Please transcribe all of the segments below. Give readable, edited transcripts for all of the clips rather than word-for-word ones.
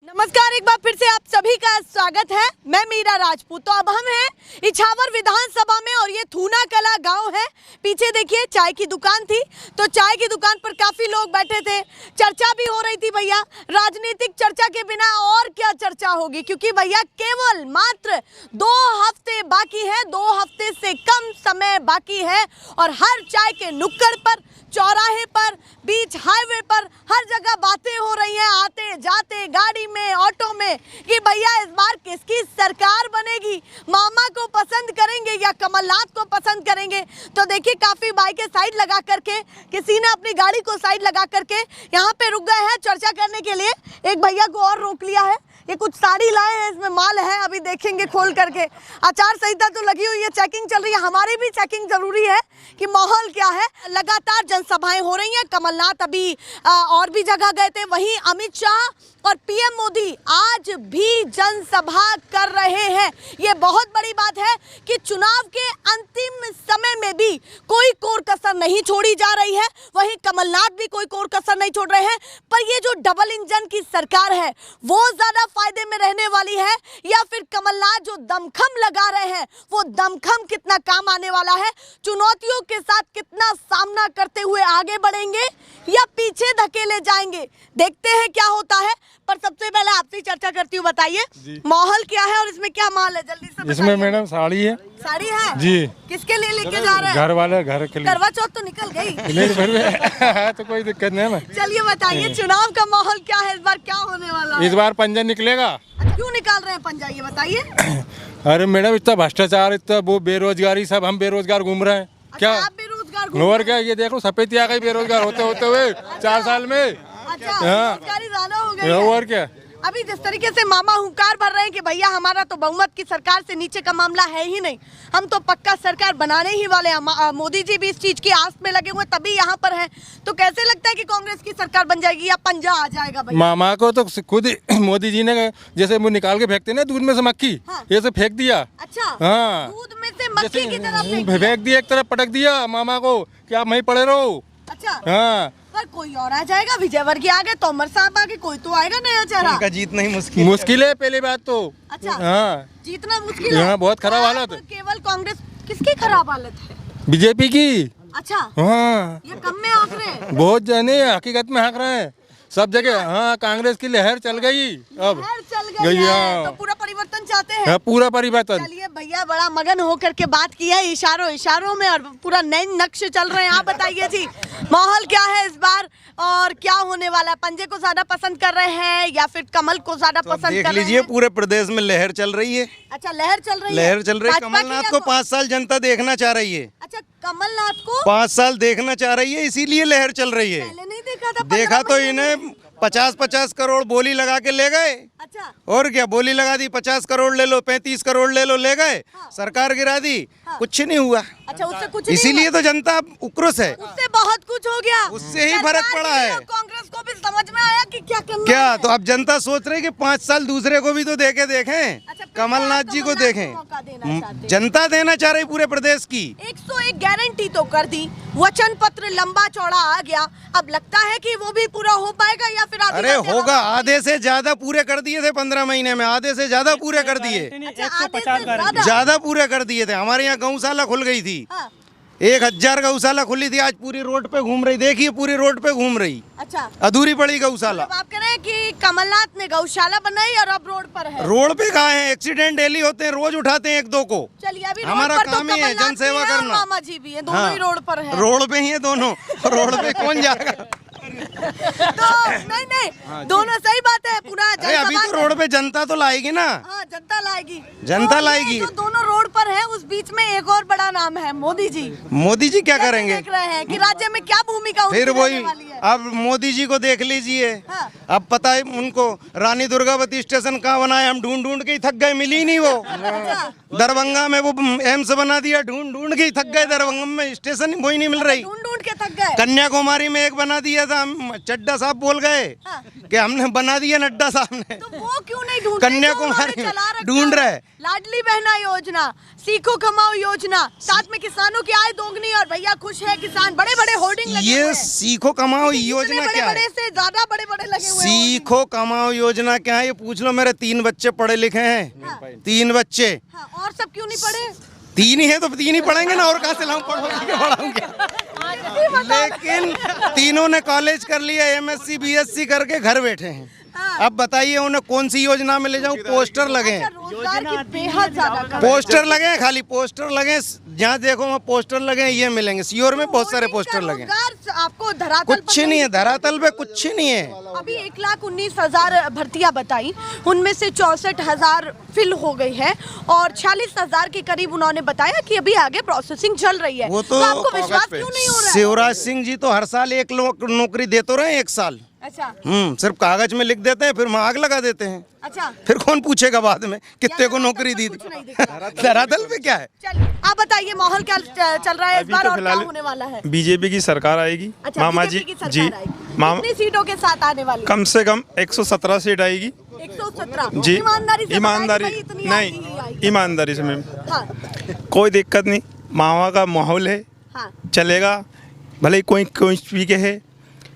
नमस्कार, एक बार फिर से आप सभी का स्वागत है। मैं मीरा राजपूत। तो अब हम हैं इछावर विधानसभा में और ये थूना कला गांव है। पीछे देखिए चाय की दुकान थी, तो चाय की दुकान पर काफी लोग बैठे थे, चर्चा भी हो रही थी। भैया, राजनीतिक चर्चा के बिना और क्या चर्चा होगी, क्योंकि भैया केवल मात्र 2 हफ्ते बाकी है, 2 हफ्ते से कम समय बाकी है और हर चाय के नुक्कड़ पर, चौराहे पर, बीच हाईवे पर हर जगह बातें हो रही हैं, आते जाते गाड़ी में, ऑटो में, कि भैया इस बार किसकी सरकार बनेगी, मामा को पसंद करेंगे या कमलनाथ को पसंद करेंगे। तो देखिए काफी बाइकें साइड लगा करके, किसी ने अपनी गाड़ी को साइड लगा करके यहाँ पे रुक गए हैं चर्चा करने के लिए। एक भैया को और रोक लिया है, ये कुछ साड़ी लाए हैं, इसमें माल है, अभी देखेंगे खोल करके। आचार संहिता तो लगी हुई है, चेकिंग चल रही है, हमारी भी चेकिंग जरूरी है कि माहौल क्या है। लगातार जनसभाएं हो रही हैं। कमलनाथ अभी और भी जगह गए थे, वहीं अमित शाह और पीएम मोदी आज भी जनसभा कर रहे हैं। ये बहुत बड़ी बात है कि चुनाव के अंतिम समय में भी कोई कोर कसर नहीं छोड़ी जा रही है, वहीं कमलनाथ भी कोई कोर कसर नहीं छोड़ रहे हैं। पर ये जो डबल इंजन की सरकार है वो ज्यादा फायदे में रहने वाली है या फिर कमलनाथ जो दमखम लगा रहे हैं वो दमखम कितना काम आने वाला है, चुनौतियों के साथ कितना सामना करते हुए आगे बढ़ेंगे या पीछे धकेले जाएंगे, देखते हैं क्या होता है। पर सबसे पहले आपसे चर्चा करती हूँ, बताइए माहौल क्या है और इसमें क्या माल है, जल्दी से बताइए। इसमें मैडम साड़ी है। साड़ी है जी। किसके लिए लेके जा रहे हैं? घर वाले, घर के लिए। करवा चौथ तो निकल गई। नहीं फिर भी तो कोई दिक्कत नहीं है। चलिए बताइए चुनाव का माहौल क्या है, इस बार क्या होने वाला है? इस बार पंजा निकलेगा। क्यों निकाल रहे हैं पंजा, ये बताइए। अरे मैडम इतना भ्रष्टाचार, इतना वो बेरोजगारी, सब हम बेरोजगार घूम रहे हैं। क्या आप बेरोजगार और क्या, ये देखो सफेद आ गई बेरोजगार होते होते हुए 4 साल में। अच्छा, बेरोजगारी ज्यादा हो गई है। और क्या, अभी जिस तरीके से मामा हुंकार भर रहे हैं कि भैया हमारा तो बहुमत की सरकार से नीचे का मामला है ही नहीं, हम तो पक्का सरकार बनाने ही वाले हैं। मोदी जी भी इस चीज की आस में लगे हुए तभी यहाँ पर हैं। तो कैसे लगता है कि कांग्रेस की सरकार बन जाएगी या पंजा आ जाएगा? भैया मामा को तो खुद मोदी जी ने जैसे वो निकाल के फेंकते ना दूध में से मक्खी, ये सब फेंक दिया। अच्छा, हाँ, दूध में से मक्खी की तरफ फेंक दिया, एक तरफ पटक दिया मामा को कि आप वहीं पड़े रहो। अच्छा, हाँ, पर कोई और आ जाएगा, विजयवर्गीय आ गए, तोमर साहब आ गए, कोई तो आएगा नया चेहरा। उनका जीतना ही मुश्किल है पहली बात तो। अच्छा, हाँ, जीतना मुश्किल है। हाँ, बहुत खराब हालत है। केवल कांग्रेस किसकी खराब हालत है? बीजेपी की। अच्छा, हाँ, ये कम में आंक रहे हैं, बहुत जाने हकीकत में हाँक रहे हैं सब जगह। हाँ, कांग्रेस की लहर चल गई, अब लहर चल गई है, हाँ। तो पूरा परिवर्तन चाहते हैं। हाँ, पूरा परिवर्तन। चलिए भैया बड़ा मगन होकर के बात की है, इशारों इशारों में, और पूरा नए नक्श चल रहे हैं। आप बताइए जी माहौल क्या है इस बार और क्या होने वाला है? पंजे को ज्यादा पसंद कर रहे हैं या फिर कमल को ज्यादा पसंद कर रहे हैं? देख लीजिए पूरे प्रदेश में लहर चल रही है। अच्छा, लहर चल रही है, लहर चल रही है। भाजपा की कमलनाथ को 5 साल जनता देखना चाह रही है। अच्छा, कमलनाथ को 5 साल देखना चाह रही है, इसीलिए लहर चल रही है। पहले नहीं देखा था, देखा तो इन्हें 50-50 करोड़ बोली लगा के ले गए। अच्छा, और क्या, बोली लगा दी 50 करोड़ ले लो, 35 करोड़ ले लो, ले गए। सरकार गिरा दी, कुछ नहीं हुआ। अच्छा, उससे कुछ नहीं इसीलिए हुआ। तो जनता उक्रोश है। उससे बहुत कुछ हो गया, उससे ही फर्क पड़ा है। कांग्रेस को भी समझ में आया कि क्या करना क्या है। तो अब जनता सोच रही कि 5 साल दूसरे को भी तो देखे देखें, अच्छा, कमलनाथ जी को देखें। मौका देना चाहते हैं। जनता देना चाह रही पूरे प्रदेश की। 101 गारंटी तो कर दी, वचन पत्र लंबा चौड़ा आ गया, अब लगता है कि वो भी पूरा हो पाएगा या फिर अरे होगा, आधे से ज्यादा पूरे कर दिए थे 15 महीने में, आधे से ज्यादा पूरे कर दिए, ज्यादा पूरे कर दिए थे। हमारे यहाँ गौशाला खुल गई थी, 1000 गौशाला खुली थी, आज पूरी रोड पे घूम रही, देखिए पूरी रोड पे घूम रही। अच्छा, अधूरी पड़ी गौशाला। आप कह रहे हैं कि कमलनाथ ने गौशाला बनाई और अब रोड पर है। रोड पे कहाँ है, एक्सीडेंट डेली होते हैं, रोज उठाते हैं 1-2 को। चलिए, अभी हमारा रोड पर काम तो ही है कमलनाथ जनसेवा भी है और करना। मामा जी भी है, दोनों हाँ, ही रोड पर है। रोड पे ही है दोनों, रोड पे कौन जाएगा? तो नहीं, दोनों सही बात है। पूरा अरे अभी तो रोड पे जनता तो लाएगी ना। हाँ, जनता लाएगी, जनता तो लाएगी। ये जो दोनों रोड पर है उस बीच में एक और बड़ा नाम है मोदी जी। मोदी जी क्या कैसे करेंगे? देख रहे हैं कि राज्य में क्या भूमिका उनकी फिर वही, रहने वाली है? अब मोदी जी को देख लीजिए। हाँ। अब पता है उनको रानी दुर्गावती स्टेशन कहाँ बनाए, हम ढूंढ ढूंढ के ही थक गए, मिली नहीं वो। अच्छा, दरभंगा में वो एम्स बना दिया, ढूंढ ढूंढ के ही थक गए, दरभंगा में स्टेशन वही नहीं मिल रही। ढूंढ ढूंढ के थक गए। कन्याकुमारी में एक बना दिया था, चड्डा साहब बोल गए हाँ। कि हमने बना दिया, नड्डा साहब ने। तो वो क्यों नहीं ढूंढ कन्याकुमारी ढूंढ रहे। लाडली बहना योजना, सीखो कमाओ योजना, साथ में किसानों की आय दोगुनी और भैया खुश है किसान, बड़े बड़े होर्डिंग लगे हुए ये हैं। सीखो कमाओ इतने योजना बड़े क्या बड़े है? से ज्यादा बड़े बड़े लगे हुए हुए सीखो कमाओ योजना क्या है ये पूछ लो। मेरे 3 बच्चे पढ़े लिखे हैं, 3 बच्चे। हाँ, और सब क्यों नहीं पढ़े? 3 ही है तो 3 ही पढ़ेंगे ना, और कहाँ से लाऊं पढ़ाऊंगे। लेकिन तीनों ने कॉलेज कर लिया, MSc BSc करके घर बैठे हैं। अब बताइए उन्हें कौन सी योजना में ले जाऊं? पोस्टर लगे हैं, रोजगार की बेहद ज्यादा पोस्टर लगे हैं, खाली पोस्टर लगे हैं। जहाँ देखो वहाँ पोस्टर लगे हैं, ये मिलेंगे। सीओर में बहुत सारे पोस्टर लगे हैं। आपको धरातल कुछ नहीं है, धरातल पे कुछ नहीं है। अभी 1,19,000 भर्तियां बताई, उनमें से 64,000 फिल हो गई है और 46,000 के करीब उन्होंने बताया कि अभी आगे प्रोसेसिंग चल रही है। वो तो आपको विश्वास क्यों नहीं हो रहा है? शिवराज सिंह जी तो हर साल 1 नौकरी देते रहे 1 साल। अच्छा, सिर्फ कागज में लिख देते हैं, फिर वहाँ आग लगा देते हैं। अच्छा, फिर कौन पूछेगा बाद में कितने को नौकरी दी थी? धरातल पे क्या है? चलिए आप बताइए माहौल क्या चल रहा है इस बार तो और क्या होने वाला है? बीजेपी की सरकार आएगी। अच्छा, मामा BJP जी की सरकार जी आएगी। मामा कितनी सीटों के साथ आने वाली? कम से कम 117 सीट आएगी 117 जी। ईमानदारी से ईमानदारी बताइए कि भाई इतनी आएगी ही नहीं, आएगी। ईमानदारी से मैम हाँ, कोई दिक्कत नहीं। मामा का माहौल है, हाँ, चलेगा। भले ही कोई भी के है,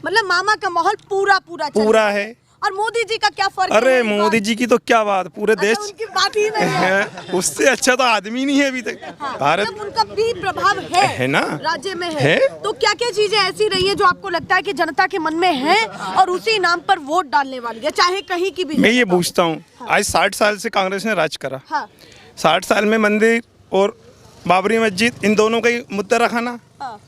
मतलब मामा का माहौल पूरा चल पूरा रहा है। और मोदी जी का क्या फर्क अरे है इस बार? मोदी जी की तो क्या बात, पूरे अच्छा, देश उनकी बात ही नहीं है। उससे अच्छा तो आदमी नहीं है अभी तक हाँ, भारत मतलब उनका भी प्रभाव है ना, राज्य में है। तो क्या क्या चीजें ऐसी रही है जो आपको लगता है कि जनता के मन में है और उसी नाम पर वोट डालने वाली है, चाहे कहीं की भी? मैं ये पूछता हूँ, आज 60 साल से कांग्रेस ने राज करा। हाँ, 60 साल में मंदिर और बाबरी मस्जिद इन दोनों का ही मुद्दा रखा ना। हाँ,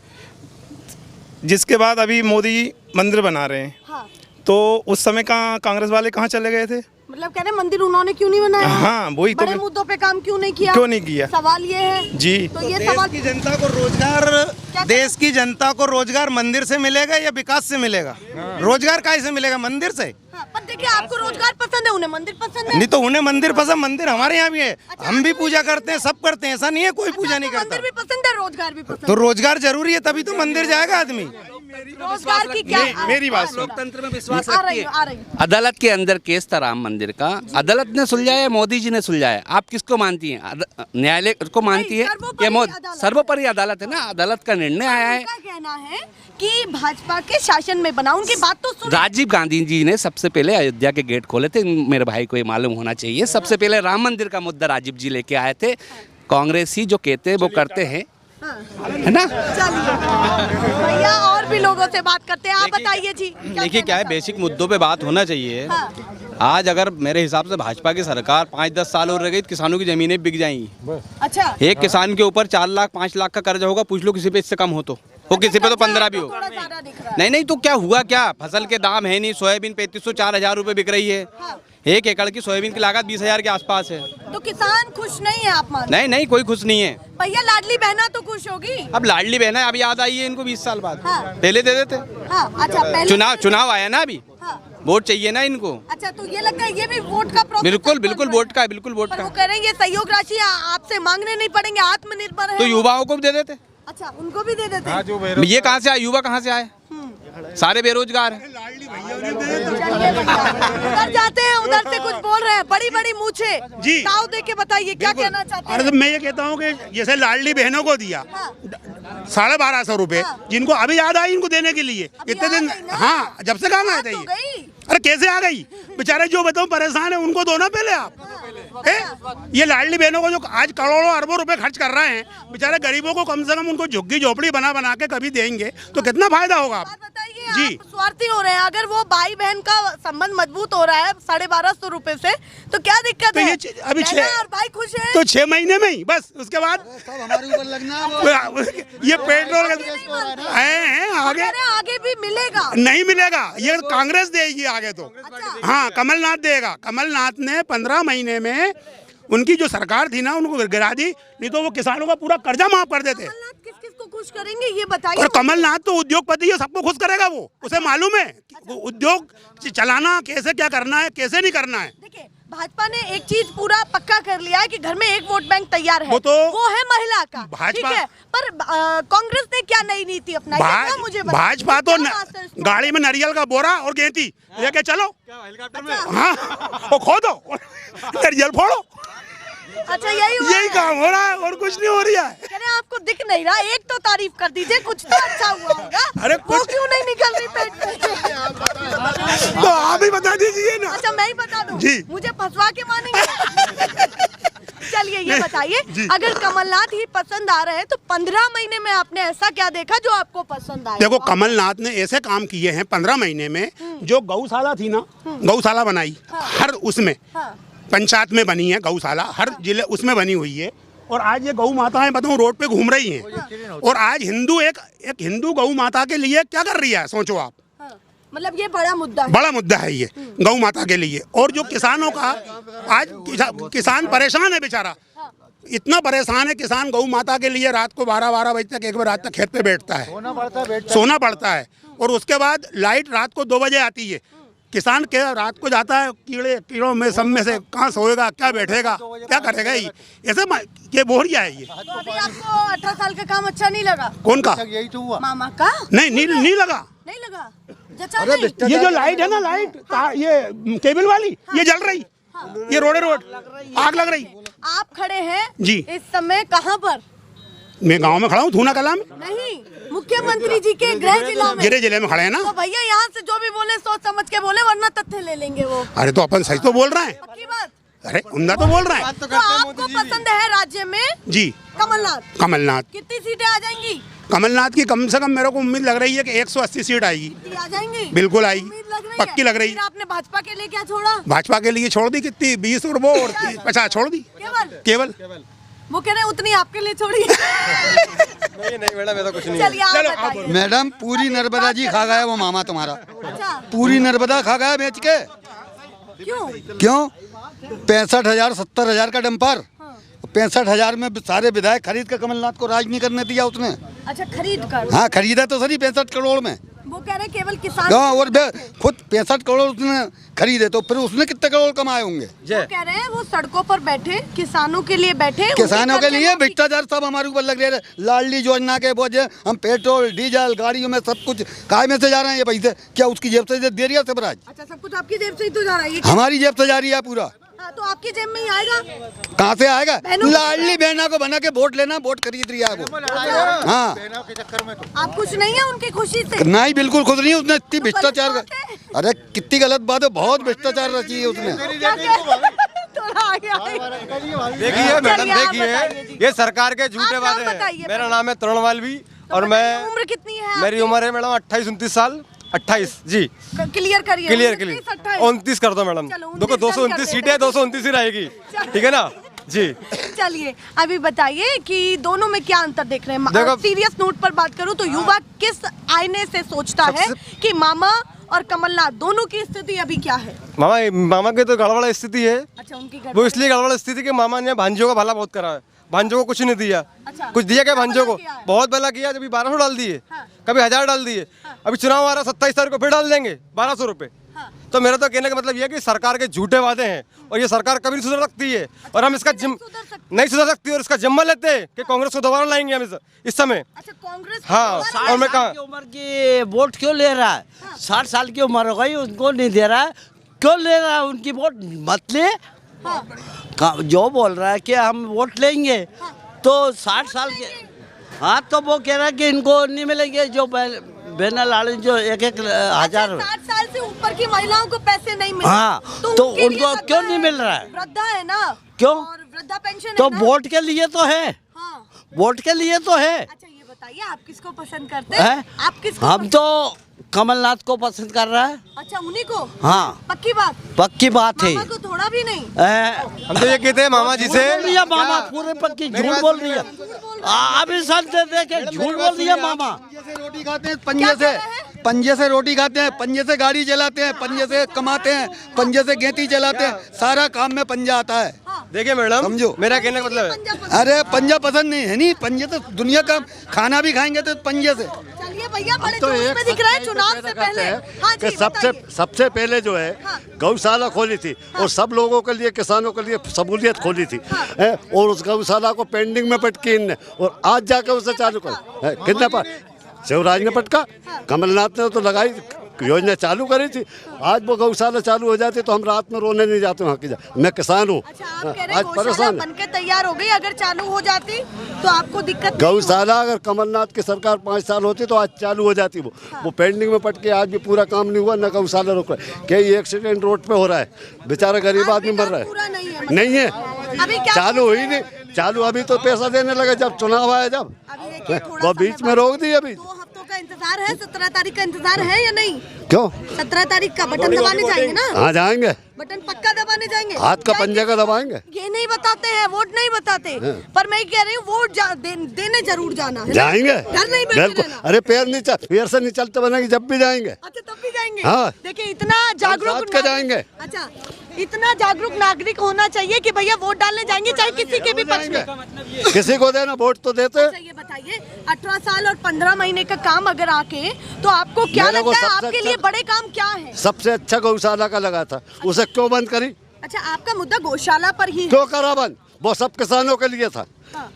जिसके बाद अभी मोदी मंदिर बना रहे हैं, हाँ, तो उस समय कांग्रेस वाले कहाँ चले गए थे? मतलब कह रहे मंदिर उन्होंने क्यों नहीं बनाया? हाँ, वही तो बड़े मुद्दों पे काम क्यों नहीं किया? क्यों नहीं किया? सवाल ये है जी। तो ये देश सवाल की जनता को रोजगार, देश की जनता को रोजगार मंदिर से मिलेगा या विकास से मिलेगा? रोजगार काहे से मिलेगा? मंदिर से। हाँ, पर देखिए आपको रोजगार पसंद है, उन्हें मंदिर पसंद है। नहीं तो उन्हें मंदिर पसंद, मंदिर हमारे यहाँ भी है, हम भी पूजा करते हैं, सब करते हैं, ऐसा नहीं है कोई पूजा नहीं करता। मंदिर भी पसंद है, रोजगार भी पसंद तो रोजगार जरूरी है, तभी तो मंदिर जाएगा आदमी। रोजगार की क्या? मेरी बात सुनो। लोकतंत्र में विश्वास आ रखती रही है। हूँ, आ रही हूँ। अदालत के अंदर केस था राम मंदिर का, अदालत ने सुलझाया, मोदी जी ने सुलझाया। आप किसको मानती हैं? न्यायालय को मानती है सर्वोपरि कि अदालत। सर्वोपरि अदालत है ना, अदालत का निर्णय आया है। उनका कहना है कि भाजपा के शासन में बना, उनकी बात तो सुनो। राजीव गांधी जी ने सबसे पहले अयोध्या के गेट खोले थे, मेरे भाई को ये मालूम होना चाहिए। सबसे पहले राम मंदिर का मुद्दा राजीव जी लेके आए थे। कांग्रेस ही जो कहते हैं वो करते हैं, है ना। चलिए भैया और भी लोगों से बात करते हैं, आप बताइए जी। देखिए क्या है, बेसिक मुद्दों पे बात होना चाहिए। हाँ। आज अगर मेरे हिसाब से भाजपा की सरकार 5-10 साल और रह गई तो किसानों की जमीनें बिक जाएंगी। अच्छा, एक किसान के ऊपर 4 लाख 5 लाख का कर्जा होगा, पूछ लो किसी पे इससे कम हो तो, वो किसी पे तो 15 भी हो। थोड़ा ज्यादा दिख रहा है। नहीं नहीं, तो क्या हुआ, क्या फसल के दाम है नहीं। सोयाबीन 3500-4000 रुपए बिक रही है। हाँ। 1 एकड़ की सोयाबीन की लागत 20,000 के आसपास है। तो किसान खुश नहीं है आप मान? नहीं नहीं, कोई खुश नहीं है। भैया लाडली बहना तो खुश होगी। अब लाडली बहना अब याद आई है इनको 20 साल बाद। हाँ। पहले दे देते। हाँ, अच्छा, पहले चुनाव आया ना अभी, हाँ, वोट चाहिए ना इनको। अच्छा, तो ये लगता है ये भी वोट का प्रोसेस बिल्कुल बिल्कुल वोट का है, बिल्कुल वोट पर का वो है। कह रहे हैं ये सहयोग राशि आपसे मांगने नहीं पड़ेंगे, आत्मनिर्भर है। तो युवाओं को भी दे देते। अच्छा, उनको भी दे देते हाँ, हैं। जो ये कहाँ से आए, युवा कहाँ से आए? सारे बेरोजगार हैं। चलिए भैया, उधर जाते हैं, उधर से कुछ बोल रहे हैं, बड़ी बड़ी मूछे जी। ताव दे के बताइए क्या कहना चाहते अरे हैं? तो मैं ये कहता हूँ कि जैसे लाडली बहनों को दिया हाँ। 1250 रुपए, जिनको अभी याद आई इनको देने के लिए अभी इतने आ दिन, गई ना? हाँ जब से काम आए थे तो ये। गई। अरे कैसे आ गई? बेचारे जो बताऊँ परेशान है उनको दो ना पहले आप। ये लाडली बहनों को जो आज करोड़ों अरबों रुपए खर्च कर रहे हैं, बेचारे गरीबों को कम से कम उनको झुग्गी झोपड़ी बना बना के कभी देंगे तो कितना फायदा होगा। बात बताइए, जी। आप स्वार्थी हो रहे हैं। अगर वो भाई बहन का संबंध मजबूत हो रहा है 1250 रुपए से, तो क्या दिक्कत तो है? ये अभी बहना और भाई खुश है। तो 6 महीने में ही बस, उसके बाद ये पेट्रोल हैं आगे आगे भी मिलेगा। नहीं मिलेगा, ये कांग्रेस देगी आगे तो। अच्छा। हाँ, कमलनाथ देगा। कमलनाथ ने 15 महीने में उनकी जो सरकार थी ना उनको गिरा दी, नहीं तो वो किसानों का पूरा कर्जा माफ कर देते। कमलनाथ किस किस को खुश करेंगे ये बताइए। और कमलनाथ तो उद्योगपति है, सबको खुश करेगा वो, उसे मालूम है वो उद्योग चलाना कैसे, क्या करना है, कैसे नहीं करना है। देखिए, भाजपा ने एक चीज पूरा पक्का कर लिया है कि घर में एक वोट बैंक तैयार है, वो है महिला का। भाजपा- ठीक है, पर कांग्रेस ने क्या नई नीति अपनाई है? क्या मुझे बताइए। भाजपा तो क्या मास्टर स्ट्रोक? गाड़ी में नारियल का बोरा और गेंती लेके चलो, हाँ, और खो दो, नारियल फोड़ो। अच्छा यही हुआ यही है? काम हो रहा है और कुछ नहीं हो रहा है। कह रहे हैं आपको दिख नहीं रहा, एक तो तारीफ कर दीजिए, कुछ तो अच्छा हुआ होगा। अरे वो कुछ- क्यों नहीं निकल रही पेट में? तो आप ही बता दीजिए ना। अच्छा मैं ही बता दूं? जी। मुझे फंसवा के मानेंगे? चलिए ये बताइए, अगर कमलनाथ ही पसंद आ रहे हैं तो 15 महीने में आपने ऐसा क्या देखा जो आपको पसंद आया? देखो कमलनाथ ने ऐसे काम किए हैं 15 महीने में, जो गौशाला थी ना, गौशाला बनाई हर उसमें, पंचायत में बनी है गौशाला, हर जिले उसमें बनी हुई है। और आज ये गौ माताएं बताऊं रोड पे घूम रही हैं। और आज हिंदू एक हिंदू गौ माता के लिए क्या कर रही है, सोचो आप। मतलब ये बड़ा मुद्दा है। बड़ा मुद्दा है ये गौ माता के लिए। और जो किसानों का आज किसान परेशान है बेचारा, इतना परेशान है किसान गौ माता के लिए, रात को 12-12 बजे तक 1 बजे रात तक खेत पे बैठता है, सोना पड़ता है। और उसके बाद लाइट रात को 2 बजे आती है। किसान के रात को जाता है कीड़ों में सब में से, कहाँ सोएगा, क्या बैठेगा, क्या करेगा, ये ऐसे ये बोरिया है ये। तो अभी आपको 18 साल का काम अच्छा नहीं लगा? कौन का? मामा का? नहीं लगा। नहीं लगा? जचा नहीं? ये जो लाइट है ना, लाइट ये केबल वाली, ये जल रही, ये रोड आग लग रही। आप खड़े हैं जी। इस समय कहाँ पर? मैं गांव में खड़ा हूँ, थूना कला में। नहीं, मुख्यमंत्री जी के गृह जिला में। गिरे जिले में खड़े हैं ना। तो भैया यहाँ से जो भी बोले सोच समझ के बोले, वरना तथ्य ले लेंगे वो। अरे तो अपन सही तो बोल रहे हैं। पक्की बात? अरे उमदा तो बोल रहे हैं। तो आपको पसंद है राज्य में जी कमलनाथ। कितनी सीटें आ जाएंगी? कमलनाथ की कम से कम मेरे को उम्मीद लग रही है कि 180 सीट आएगी। कितनी आ जाएंगी? बिल्कुल आएगी, उम्मीद लग रही पक्की है। लग रही। फिर आपने भाजपा के लिए क्या छोड़ा? भाजपा के लिए छोड़ दी कितनी, 20 और वो और 50 छोड़ दी केवल। वो कह रहे हैं उतनी आपके लिए छोड़ी। नहीं मैडम ऐसा कुछ नहीं। चलिए आप बताइए। मैडम पूरी नर्मदा जी खा गया वो मामा तुम्हारा, अच्छा पूरी नर्मदा खा गया बेच के। क्यों? क्यों? 65,000 70,000 का डंपर, 65,000 में सारे विधायक खरीद कर कमलनाथ को राज नहीं करने दिया उसने। अच्छा खरीद कर? हाँ खरीदा तो सही 65 करोड़ में। वो कह रहे हैं केवल किसान। और खुद 65 करोड़ उसने खरीदे, तो फिर उसने कितने करोड़ कमाए होंगे? वो कह रहे हैं वो सड़कों पर बैठे, किसानों के लिए बैठे, किसानों के लिए भ्रष्टाचार सब हमारे ऊपर लग रहे हैं। लाडली योजना के बोझे हम पेट्रोल डीजल गाड़ियों में सब कुछ काय में से जा रहे हैं। ये पैसे क्या उसकी जेब से दे रही है सबराज? अच्छा सब कुछ आपकी जेब से ही तो जा रहा है ये? हमारी जेब से जा रही है पूरा। हाँ, तो आपकी जेब में ही आएगा। कहाँ से आएगा? बहनों- लाडली बहना को बना के वोट लेना, वोट खरीद रही है वो। हाँ आप खुश नहीं है उनकी खुशी से? नहीं बिल्कुल खुद नहीं। उसने इतनी तो भ्रष्टाचार गलत बात है। अरे कितनी गलत बात है, बहुत भ्रष्टाचार रची है उसने। थोड़ा आगे आइए। देखिए मैडम, चलिए, आप बताइए देखिए जी। ये सरकार के झूठे आप वादे नाम बताइए हैं। मेरा पहले। नाम है तरुणवाल भी और मैं, उम्र कितनी है? मेरी उम्र है मैडम 28-29 साल। 28 जी क्लियर करिए। क्लियर 29 कर दो मैडम। चलो, 29 देखो 229 कर सीटें, 229 ही रहेगी, ठीक है ना जी। चलिए अभी बताइए कि दोनों में क्या अंतर देख रहे हैं? देखो- सीरियस नोट पर बात करूं तो युवा किस आईने से सोचता है कि मामा और कमलनाथ दोनों की स्थिति अभी क्या है? मामा की तो गड़बड़ स्थिति है। अच्छा उनकी वो इसलिए गड़बड़ स्थिति कि मामा ने भांजों का भला बहुत करा है, भांजों को कुछ नहीं दिया। अच्छा। कुछ दिया क्या भांजों को? भला किया है। बहुत भला किया। कभी 1200 डाल दिए, हाँ। कभी 1000 डाल दिए। अभी चुनाव आ रहा 27 तारीख को फिर डाल देंगे 1200 रुपए। हाँ। तो मेरा तो कहने का मतलब ये है कि सरकार के झूठे वादे हैं और ये सरकार कभी नहीं सुधर सकती है। और हम इसका नहीं सुधर सकती और इसका जिम्मा लेते हैं कि कांग्रेस को दोबारा लाएंगे हम इस समय। अच्छा कांग्रेस हाँ, और मैं कहा उम्र की वोट क्यों ले रहा है? 60 साल की उम्र हो गई, उनको नहीं दे रहा है। क्यों ले रहा है उनकी वोट? मत ले। जो बोल रहा है कि हम वोट लेंगे तो 60 साल के, हाँ तो वो कह रहा है कि इनको नहीं मिलेंगे जो बहना लाड़ी जो 1-1 हजार। 60 साल से ऊपर की महिलाओं को पैसे नहीं मिल हाँ, तो उनके लिए उनको वृद्धा क्यों नहीं मिल रहा है? वृद्धा है ना? क्यों? और वृद्धा पेंशन तो है ना? वोट के लिए तो है, हाँ। वोट के लिए तो है। अच्छा ये बताइए आप किसको पसंद करते हैं? हैं? आप किसको हम तो कमलनाथ को पसंद कर रहा है। अच्छा उन्हीं को? हाँ पक्की बात? पक्की बात है। मामा को थोड़ा भी नहीं? हम तो ये कहते हैं मामा जी से, झूठ बोल रही है मामा, पूरे पक्की झूठ बोल रही है। अभी सर दे के झूठ बोल रही है मामा। पंजे से रोटी खाते हैं, पंजे से रोटी खाते हैं, पंजे से गाड़ी चलाते हैं, पंजे से कमाते हैं, पंजे से गेंती चलाते हैं, सारा काम में पंजा आता है। देखिए मैडम समझो। मेरा कहने का मतलब है, पंजा पसंद- अरे पंजा पसंद नहीं है, नहीं पंजे तो दुनिया का खाना भी खाएंगे तो पंजे से। चलिए भैया बड़े तो जोश एक में दिख रहा है सबसे चुनाव कहना से चाहते पहले। हैं हाँ कि जी सबसे पहले जो है हाँ। गौशाला खोली थी और सब लोगों के लिए, किसानों के लिए सहूलियत खोली थी है, और उस गौशाला को पेंडिंग में पटकी इनने और आज जाके उसे चालू कर कितने पर शिवराज ने पटका, कमलनाथ ने तो लगाई योजना चालू करी थी। आज वो गौशाला चालू हो जाती तो हम रात में रोने नहीं जाते वहाँ की। मैं किसान हूँ, अच्छा, आप कह रहे आज गौशाला परेशान। बनके तैयार हो गई, अगर चालू हो जाती तो आपको दिक्कत नहीं गौशाला अगर कमलनाथ की सरकार 5 साल होती तो आज चालू हो जाती। वो पेंडिंग में पट के आज भी पूरा काम नहीं हुआ, न गौशाला रोक रहा है। कई एक्सीडेंट रोड पे हो रहा है, बेचारा गरीब आदमी मर रहा पूरा है। नहीं है, नहीं है, अभी क्या चालू हुई नहीं। चालू अभी तो पैसा देने लगे जब चुनाव आया, जब अभी देखिए थोड़ा वो बीच में रोक दी। अभी 2 हफ्तों का इंतजार है, 17 तारीख का इंतजार है या नहीं? क्यों? 17 तारीख का बटन दबाने जाएंगे ना? हाँ जाएंगे, बटन पक्का दबाने जाएंगे, हाथ का पंजे का दबाएंगे। ये नहीं बताते हैं, वोट नहीं बताते, पर मैं कह रही हूँ वोट देने जरूर जाना है ना? जाएंगे, घर नहीं बैठे बिल्कुल। रहना। अरे पैर से नहीं चलते बनेगी, जब भी जाएंगे। अच्छा, तब भी जाएंगे। हाँ। देखिए इतना जागरूक साथ के जाएंगे। अच्छा, इतना जागरूक नागरिक होना चाहिए कि भैया वोट डालने जाएंगे चाहे किसी के भी पक्ष में। किसी को देना, वोट तो देते। अच्छा, ये बताइए 18 साल और 15 महीने का काम अगर आके तो आपको क्या मेरे को लगता है सबसे आपके अच्छा- लिए बड़े काम क्या है? सबसे अच्छा गौशाला का लगा था, उसे क्यों बंद करी? अच्छा, आपका मुद्दा गौशाला पर ही है। क्यों करा बंद? वो सब किसानों के लिए था। हाँ।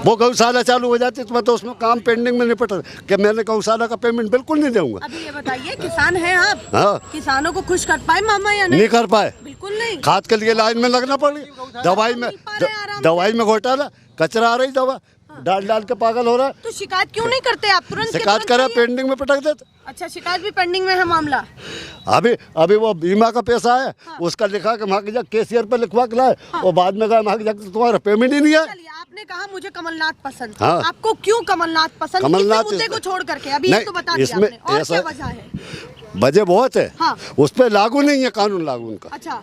वो गौशाला चालू हो जाती तो मैं तो उसमें काम पेंडिंग में निपट कि मैंने गौशाला का पेमेंट बिल्कुल नहीं दूंगा। अभी ये बताइए, किसान हैं आप? हाँ। किसानों को खुश कर पाए मामा या नहीं? नहीं कर पाए, बिल्कुल नहीं। खाद के लिए लाइन में लगना पड़ी, दवाई में घोटाला, कचरा आ रही दवा डाल डाल के पागल हो रहा है। तो शिकायत क्यों नहीं करते आप? तुरंत के शिकायत तुरंत करा, करिए। पेंडिंग में पटक देते। अच्छा, शिकायत भी पेंडिंग में है मामला। अभी वो बीमा का पैसा है, उसका लिखा के वहाँ के केसीआर पे लिखवा के लाए, और बाद में गए वहाँ के तुम्हारा पेमेंट ही नहीं है। चलिए, आपने कहा मुझे कमलनाथ पसंद। हाँ। आपको क्यों कमलनाथ पसंद? कमलनाथ किस मुद्दे को छोड़ करके? अभी नहीं, तो बता दिया इसमें आपने। और ऐसा- क्या वजह है? वजह बहुत है। हाँ। उस पर लागू नहीं है कानून, लागू उनका। अच्छा,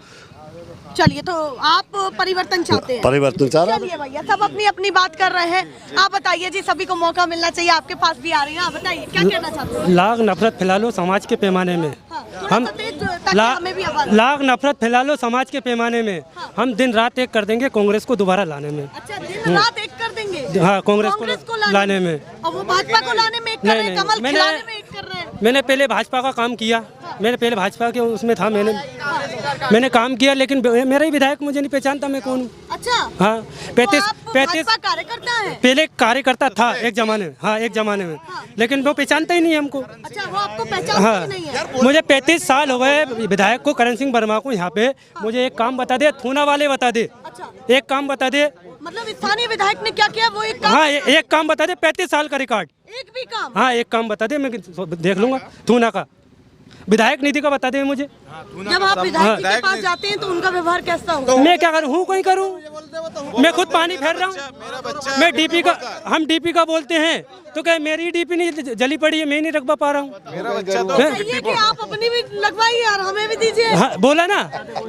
चलिए, तो आप परिवर्तन चाहते हैं? परिवर्तन चाह रहा। चलिए भैया, सब अपनी अपनी बात कर रहे हैं। आप बताइए जी, सभी को मौका मिलना चाहिए, आपके पास भी आ रही हैं, आप बताइए क्या कहना चाहते हैं? लाख नफरत फैला लो समाज के पैमाने में। हाँ, थोड़ा हम सा तेज, ताकि हमें भी आवाज़ आए। लाख नफरत फैला लो समाज के पैमाने में। हम दिन रात एक कर देंगे कांग्रेस को दोबारा लाने में। अच्छा, दिन रात एक कर देंगे? हाँ, कांग्रेस को लाने में। और वो भाजपा को लाने में एक कर रहे हैं, कमल खिलाने में एक कर रहे हैं। मैंने पहले भाजपा का काम किया, मैंने पहले भाजपा के उसमें था, मैंने काम किया, लेकिन मेरा ही विधायक मुझे नहीं पहचानता मैं कौन हूँ। अच्छा, हाँ, 35 कार्यकर्ता है। पहले कार्यकर्ता था एक जमाने में। हाँ, एक जमाने में, लेकिन वो पहचानता ही नहीं है हमको। अच्छा, वो आपको पहचानता हाँ, ही नहीं है। मुझे 35 साल हो गए विधायक को, करण सिंह वर्मा को यहाँ पे। मुझे एक काम बता दे, थूना वाले बता दे, अच्छा, एक काम बता दे। मतलब स्थानीय विधायक ने क्या किया, वो एक काम? हाँ, एक काम बता दे, 35 साल का रिकॉर्ड। एक भी काम? हाँ, एक काम बता दे, मैं देख लूंगा। थूना का विधायक निधि का बता दे मुझे। जब आप विधायक जी के पास जाते हैं तो उनका व्यवहार कैसा होगा? मैं क्या करूँ, कोई करूँ? मैं खुद पानी फेर रहा हूँ। मैं डीपी का, हम डीपी का बोलते हैं तो क्या मेरी डीपी नहीं जली पड़ी है, मैं नहीं रखवा पा रहा हूँ। चाहिए कि आप अपनी भी लगवाइए और हमें भी दीजिए। हाँ, बोला ना,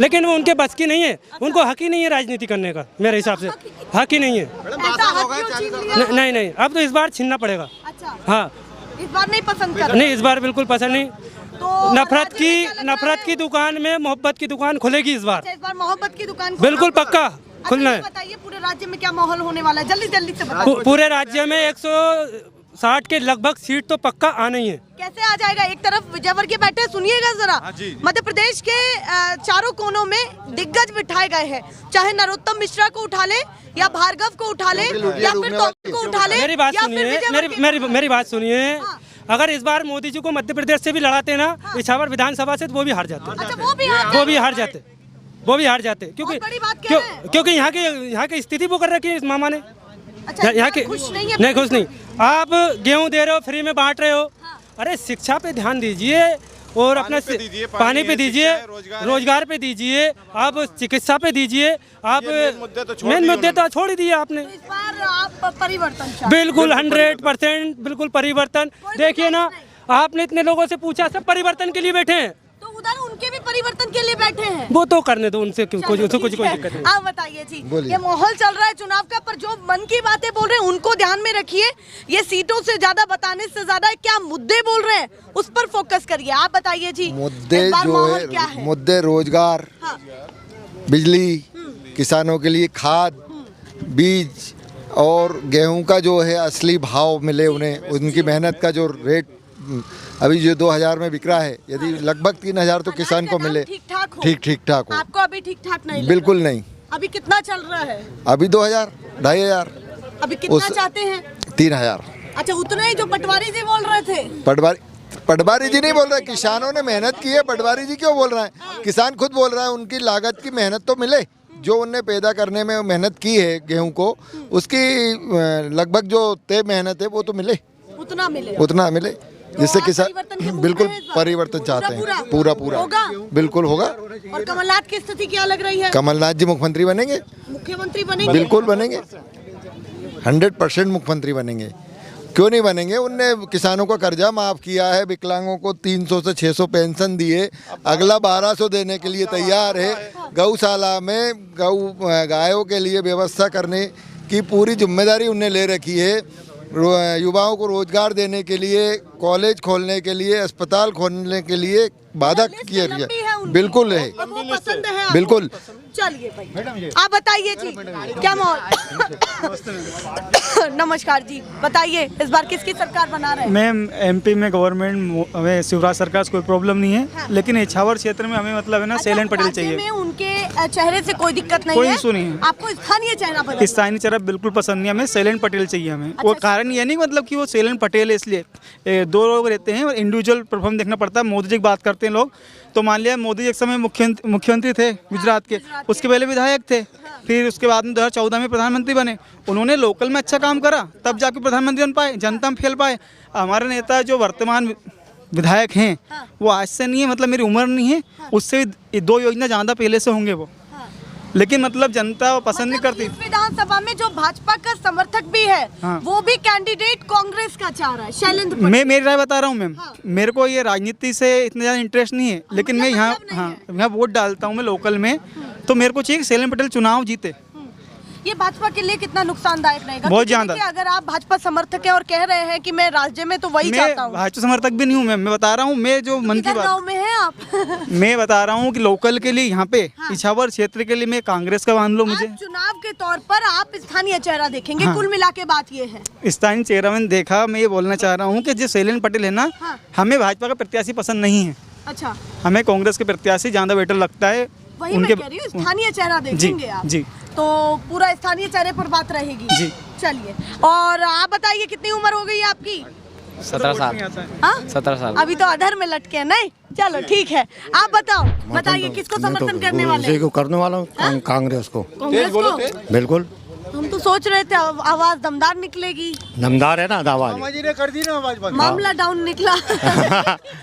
लेकिन वो उनके बस की नहीं है, उनको हक ही नहीं है राजनीति करने का, मेरे हिसाब से हक ही नहीं है। ऐसा हक क्यों छीन लिया? नहीं, अब तो इस बार छीनना पड़ेगा। अच्छा, हाँ, इस बार नहीं पसंद कर? नहीं, इस बार बिल्कुल पसंद नहीं। तो नफरत राज्य में क्या लग रहा नफरत है? की दुकान में मोहब्बत की दुकान खुलेगी इस बार। अच्छा, इस बार मोहब्बत की दुकान बिल्कुल पक्का खुलना है। बताइए पूरे राज्य में क्या माहौल होने वाला है, जल्दी जल्दी से बताइए। पूरे राज्य में 160 के लगभग सीट तो पक्का आना ही है। कैसे आ जाएगा? एक तरफ विजयवर्गीय बैठे, सुनिएगा जरा। मध्य प्रदेश के चारों कोनों में दिग्गज बिठाए गए हैं, चाहे नरोत्तम मिश्रा को उठा ले या भार्गव को उठा ले या फिर तोमर को उठा ले। मेरी बात सुनिए, मेरी बात सुनिए। अगर इस बार मोदी जी को मध्य प्रदेश से भी लड़ाते ना, इछावर विधानसभा से, तो वो भी हार जाते। अच्छा, वो भी हार जाते क्योंकि यहाँ की स्थिति वो कर रखी है इस मामा ने। अच्छा, यहाँ के खुश नहीं है? नहीं, खुश नहीं। आप गेहूं दे रहे हो, फ्री में बांट रहे हो। अरे शिक्षा पे ध्यान दीजिए और अपना पानी पे दीजिए, रोजगार पे दीजिए, आप चिकित्सा पे दीजिए। आप मेन मुद्दे तो छोड़ ही दिए आपने। इस बार आप परिवर्तन चाहते हैं? बिल्कुल 100% बिल्कुल परिवर्तन। देखिए ना, आपने इतने लोगों से पूछा, सब परिवर्तन के लिए बैठे हैं। तो उधर उनके भी परिवर्तन के लिए बैठे हैं। वो तो करने दो, उनसे कुछ कोई दिक्कत नहीं। आप बताइए जी, ये माहौल चल रहा है चुनाव का, पर जो मन की बातें बोल रहे हैं उनको ध्यान में रखिए। ये सीटों से ज्यादा बताने से ज्यादा क्या मुद्दे बोल रहे हैं उस पर फोकस करिए। आप बताइए जी, मुद्दे इस बार जो माहौल है, क्या है? मुद्दे रोजगार, हाँ। बिजली, किसानों के लिए खाद, बीज और गेहूं का जो है असली भाव मिले उन्हें, उनकी मेहनत का जो रेट अभी जो 2000 में बिक रहा है, यदि लगभग 3000 तो किसान को मिले, ठीक ठाक हो। आपको अभी ठीक ठाक नहीं लग बिल्कुल रहा? नहीं। अभी कितना चल रहा है? अभी 2000, 2500। अभी कितना चाहते हैं? 3000। अच्छा, उतना ही जो पटवारी जी बोल रहे थे। पटवारी पटवारी जी नहीं बोल रहे, किसानों ने मेहनत की है, पटवारी जी क्यों बोल रहे हैं? किसान खुद बोल रहा है उनकी लागत की मेहनत तो मिले, जो उनने पैदा करने में मेहनत की है गेहूं को, उसकी लगभग जो तय मेहनत है वो तो मिले, उतना मिले जिससे किसान बिल्कुल परिवर्तन चाहते हैं। पूरा बिल्कुल होगा। और कमलनाथ की स्थिति क्या लग रही है? कमलनाथ जी मुख्यमंत्री बनेंगे, बिल्कुल बनेंगे, 100% मुख्यमंत्री बनेंगे। क्यों नहीं बनेंगे? उनने किसानों का कर्जा माफ़ किया है, विकलांगों को 300 से 600 पेंशन दिए, अगला 1200 देने के लिए तैयार है। गौशाला में गायों के लिए व्यवस्था करने की पूरी जिम्मेदारी उनने ले रखी है। युवाओं को रोजगार देने के लिए, कॉलेज खोलने के लिए, अस्पताल खोलने के लिए वादा किया गया, बिल्कुल है, बिल्कुल। चलिए भाई, आप बताइए जी क्या माहौल? नमस्कार जी, बताइए इस बार किसकी सरकार बना रहे हैं? मैम एमपी में गवर्नमेंट हमें शिवराज सरकार से कोई प्रॉब्लम नहीं है, लेकिन इछावर क्षेत्र में हमें मतलब है ना शैलेंद्र पटेल चाहिए। में उनके चेहरे से कोई दिक्कत नहीं कोई है, इशू नहीं है। आपको स्थानीय चेहरा पसंद है? स्थानीय चेहरा बिल्कुल पसंद नहीं, हमें शैलेंद्र पटेल चाहिए हमें। वो कारण ये नहीं मतलब कि वो शैलेंद्र पटेल है इसलिए, दो लोग रहते हैं और इंडिविजुअल परफॉर्म देखना पड़ता है। मोदी जी की बात करते हैं लोग, तो मान लिया मोदी जी एक समय मुख्यमंत्री थे गुजरात के, उसके पहले विधायक थे, फिर उसके बाद में 2014 में प्रधानमंत्री बने। उन्होंने लोकल में अच्छा काम करा, तब जाके प्रधानमंत्री बन पाए, जनता में फैल पाए। हमारे नेता जो वर्तमान विधायक हैं वो आज से नहीं है, मतलब मेरी उम्र नहीं है, उससे 2 योजना ज़्यादा पहले से होंगे वो, लेकिन मतलब जनता वो पसंद नहीं करती। विधानसभा में जो भाजपा का समर्थक भी है, वो भी कैंडिडेट कांग्रेस का चाह रहा है, शैलेंद्र पटेल। मैं मेरी राय बता रहा हूँ मैम, मेरे को ये राजनीति से इतना ज़्यादा इंटरेस्ट नहीं है, लेकिन मैं यहाँ वोट डालता हूँ मैं लोकल में, तो मेरे को चाहिए शैलेंद्र पटेल चुनाव जीते। ये भाजपा के लिए कितना नुकसानदायक रहेगा? बहुत ज्यादा। अगर आप भाजपा समर्थक हैं और कह रहे हैं कि मैं राज्य में तो वही चाहता हूँ। भाजपा समर्थक भी नहीं हूँ मैं बता रहा हूँ, मैं जो मन की बात में है आप मैं बता रहा हूँ कि लोकल के लिए यहाँ पे इछावर क्षेत्र के लिए मैं कांग्रेस का मान लो। मुझे चुनाव के तौर पर आप स्थानीय चेहरा देखेंगे, कुल मिला के बात ये है। स्थानीय चेहरा मैंने देखा, मैं ये बोलना चाह रहा हूँ कि जो शैलेंद्र पटेल है ना, हमें भाजपा का प्रत्याशी पसंद नहीं है। अच्छा, हमें कांग्रेस के प्रत्याशी ज्यादा बेटर लगता है। वही मैं कह रही हूँ, स्थानीय चेहरा देखेंगे आप जी, तो पूरा स्थानीय चेहरे पर बात रहेगी जी। चलिए, और आप बताइए कितनी उम्र हो गई आपकी? 17 साल। 17 साल। अभी तो अधर में लटके नहीं। चलो ठीक है, आप बताओ, बताइए किसको समर्थन करने वाले? करने वाला हूँ कांग्रेस को। कांग्रेस को? बिल्कुल। हम तो सोच रहे थे आवाज दमदार निकलेगी। दमदार है ना आवाज, कर दी ना आवाज, मामला डाउन निकला।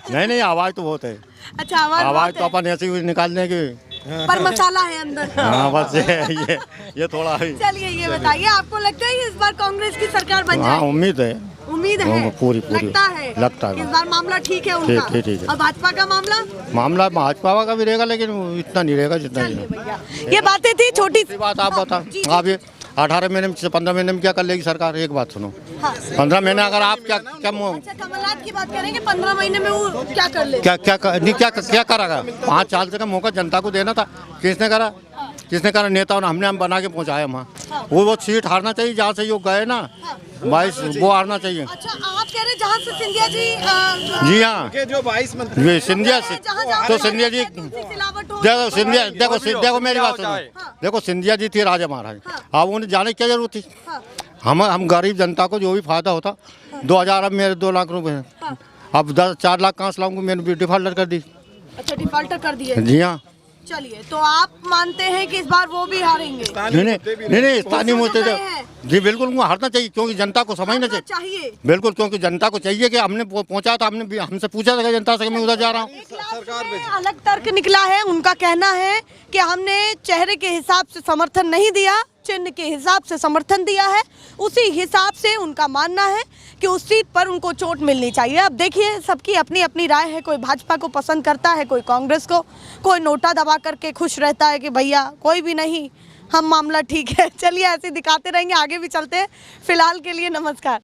नहीं आवाज तो बहुत है। अच्छा, आवाज तो अपन ऐसे ही निकालने की, पर मसाला है अंदर। हाँ बस ये थोड़ा है। चलिए ये बताइए, आपको लगता है इस बार कांग्रेस की सरकार बन जाएगी? हाँ उम्मीद है पूरी लगता है इस बार मामला ठीक है उनका। ठीक है। और भाजपा का मामला भाजपा का भी रहेगा, लेकिन इतना नहीं रहेगा जितना ये बातें थी। छोटी सी बात आप बता, आप ये 18 महीने में 15 महीने में क्या कर लेगी सरकार? एक बात सुनो, 15 महीने अगर आप क्या कमलनाथ की बात करेंगे, 15 महीने में वो क्या कर ले? क्या करेगा? 5 साल से का मौका जनता को देना था, किसने करा? नेताओं ने, हमने हम बना के पहुंचाया वहाँ। वो सीट हारना चाहिए जहाँ से वो गए ना, 22 वो हारना चाहिए। अच्छा, आप कह रहे जहाँ से सिंधिया जी? जी हाँ, जो 22 मंत्री सिंधिया से, तो सिंधिया जी देखो मेरी बात सुनो, देखो सिंधिया जी थे राजा महाराज, अब उन्हें जाने की क्या जरूरत थी? हम गरीब जनता को जो भी फायदा होता, 2000 अब मेरे 2 लाख रुपए हैं, अब 4 लाख कहाँ से लाऊंगा? मैंने डिफॉल्टर कर दी। अच्छा, डिफॉल्टर कर दिए? जी हाँ। चलिए, तो आप मानते हैं कि इस बार वो भी हारेंगे? नहीं स्थानीय मुद्दे जी बिल्कुल उनको हारना चाहिए, क्योंकि जनता को समझना चाहिए। बिल्कुल, क्योंकि जनता को चाहिए कि हमने पहुंचा था, हमसे पूछा था जनता से, मैं उधर जा रहा हूँ। अलग तर्क निकला है, उनका कहना है कि हमने चेहरे के हिसाब से समर्थन नहीं दिया, चिन्ह के हिसाब से समर्थन दिया है। उसी हिसाब से उनका मानना है कि उस सीट पर उनको चोट मिलनी चाहिए। अब देखिए, सबकी अपनी अपनी राय है, कोई भाजपा को पसंद करता है, कोई कांग्रेस को, कोई नोटा दबा करके खुश रहता है कि भैया कोई भी नहीं, हम मामला ठीक है। चलिए ऐसे दिखाते रहेंगे, आगे भी चलते हैं। फिलहाल के लिए नमस्कार।